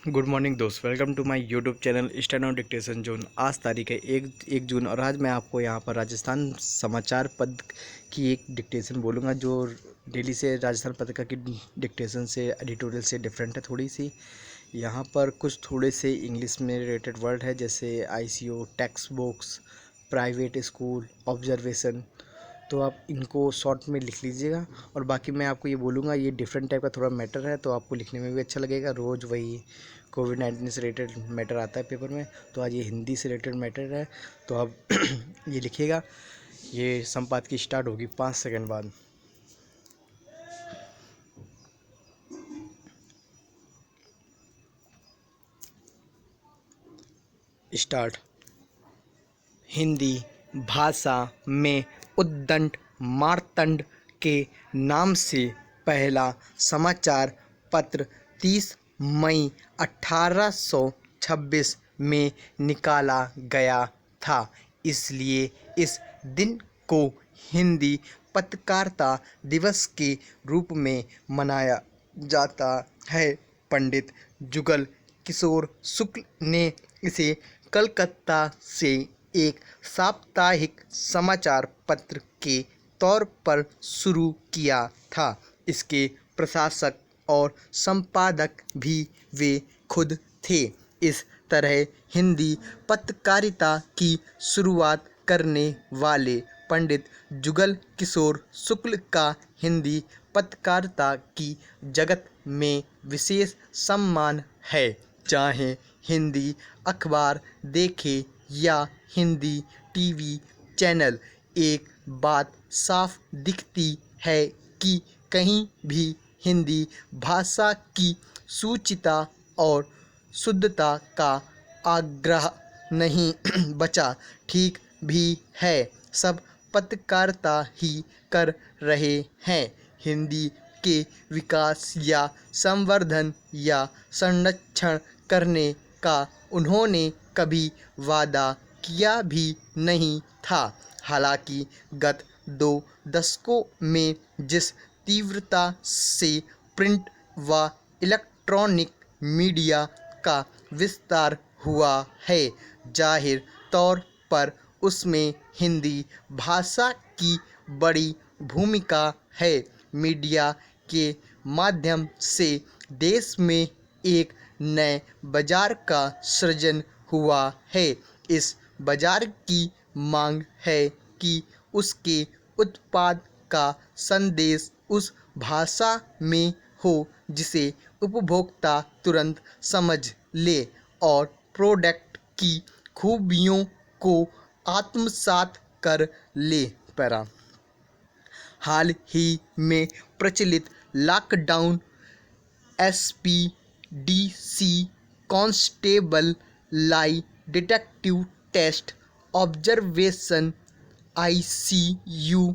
Good morning दोस्त, welcome to my YouTube channel steno dictation zone. आज तारीख है एक जून और आज मैं आपको यहाँ पर राजस्थान समाचार पत्र की एक डिक्टेशन बोलूँगा जो डेली से राजस्थान पत्रिका की डिक्टेशन से एडिटोरियल से डिफरेंट है थोड़ी सी। यहाँ पर कुछ थोड़े से इंग्लिश में रिलेटेड वर्ड है जैसे ICO, text books, private school, observation. तो आप इनको शॉर्ट में लिख लीजिएगा और बाकी मैं आपको ये बोलूँगा, ये डिफरेंट टाइप का थोड़ा मैटर है तो आपको लिखने में भी अच्छा लगेगा। रोज़ वही कोविड-19 से रिलेटेड मैटर आता है पेपर में, तो आज ये हिंदी से रिलेटेड मैटर है तो आप ये लिखिएगा। ये संपादकी स्टार्ट होगी 5 सेकंड बाद। स्टार्ट। हिंदी भाषा में उद्दंड मार्तंड के नाम से पहला समाचार पत्र 30 मई 1826 में निकाला गया था। इसलिए इस दिन को हिंदी पत्रकारिता दिवस के रूप में मनाया जाता है। पंडित जुगल किशोर शुक्ल ने इसे कलकत्ता से एक साप्ताहिक समाचार पत्र के तौर पर शुरू किया था। इसके प्रशासक और संपादक भी वे खुद थे। इस तरह हिंदी पत्रकारिता की शुरुआत करने वाले पंडित जुगल किशोर शुक्ल का हिंदी पत्रकारिता की जगत में विशेष सम्मान है। चाहे हिंदी अखबार देखें या हिंदी टीवी चैनल, एक बात साफ दिखती है कि कहीं भी हिंदी भाषा की शुचिता और शुद्धता का आग्रह नहीं बचा। ठीक भी है, सब पत्रकारिता ही कर रहे हैं। हिंदी के विकास या संवर्धन या संरक्षण करने का उन्होंने कभी वादा किया भी नहीं था। हालांकि गत 2 दशकों में जिस तीव्रता से प्रिंट व इलेक्ट्रॉनिक मीडिया का विस्तार हुआ है, जाहिर तौर पर उसमें हिंदी भाषा की बड़ी भूमिका है। मीडिया के माध्यम से देश में एक नए बाजार का सृजन हुआ है। इस बाजार की मांग है कि उसके उत्पाद का संदेश उस भाषा में हो जिसे उपभोक्ता तुरंत समझ ले और प्रोडक्ट की खूबियों को आत्मसात कर ले। पैरा हाल ही में प्रचलित lockdown, SPDC, constable, lie detective test, observation, ICU,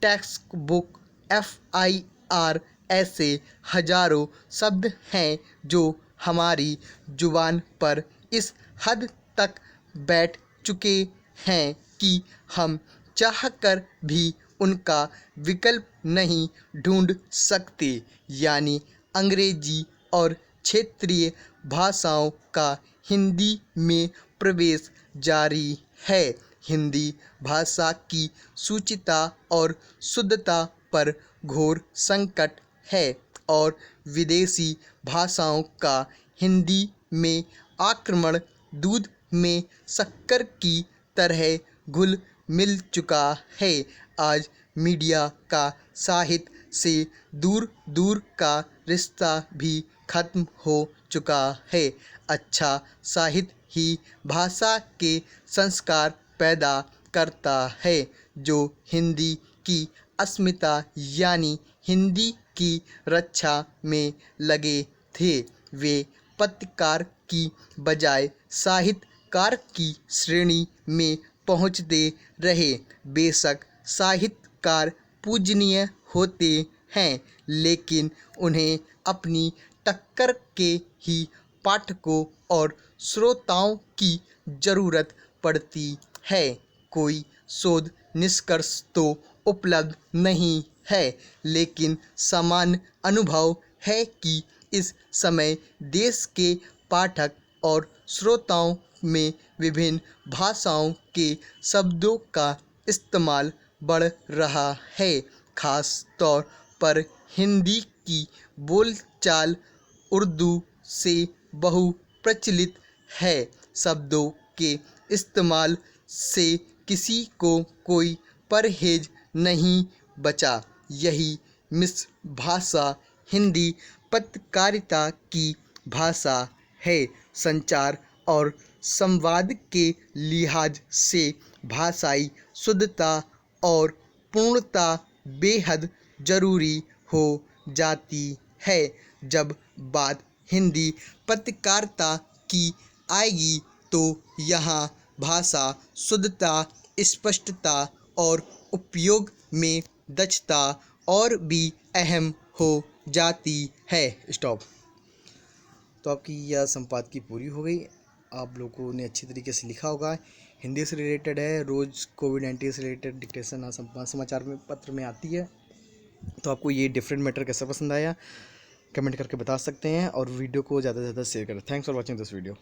text book, FIR, ऐसे हजारों शब्द हैं जो हमारी जुबान पर इस हद तक बैठ चुके हैं कि हम चाहकर भी उनका विकल्प नहीं ढूंढ सकते। यानी अंग्रेजी और क्षेत्रीय भाषाओं का हिंदी में प्रवेश जारी है। हिंदी भाषा की शुचिता और शुद्धता पर घोर संकट है और विदेशी भाषाओं का हिंदी में आक्रमण दूध में शक्कर की तरह घुल मिल चुका है। आज मीडिया का साहित्य से दूर दूर का रिश्ता भी खत्म हो चुका है। अच्छा साहित्य ही भाषा के संस्कार पैदा करता है। जो हिंदी की अस्मिता यानी हिंदी की रक्षा में लगे थे, वे पत्रकार की बजाय साहित्यकार की श्रेणी में पहुँचते रहे। बेशक साहित्यकार पूजनीय होते हैं, लेकिन उन्हें अपनी टक्कर के ही पाठकों और श्रोताओं की ज़रूरत पड़ती है। कोई शोध निष्कर्ष तो उपलब्ध नहीं है, लेकिन सामान्य अनुभव है कि इस समय देश के पाठक और श्रोताओं में विभिन्न भाषाओं के शब्दों का इस्तेमाल बढ़ रहा है। खास तौर पर हिंदी की बोलचाल उर्दू से बहु प्रचलित है। शब्दों के इस्तेमाल से किसी को कोई परहेज नहीं बचा। यही मिस भाषा हिंदी पत्रकारिता की भाषा है। संचार और संवाद के लिहाज से भाषाई शुद्धता और पूर्णता बेहद ज़रूरी हो जाती है। जब बात हिंदी पत्रकारिता की आएगी तो यहाँ भाषा शुद्धता, स्पष्टता और उपयोग में दक्षता और भी अहम हो जाती है। स्टॉप। तो आपकी यह संपादकीय पूरी हो गई। आप लोगों ने अच्छी तरीके से लिखा होगा। हिंदी से रिलेटेड है, रोज़ कोविड-19 से रिलेटेड डिक्टेशन समाचार में पत्र में आती है। तो आपको ये डिफरेंट मैटर कैसा पसंद आया, कमेंट करके बता सकते हैं और वीडियो को ज़्यादा से ज़्यादा शेयर करें। Thanks for watching this video.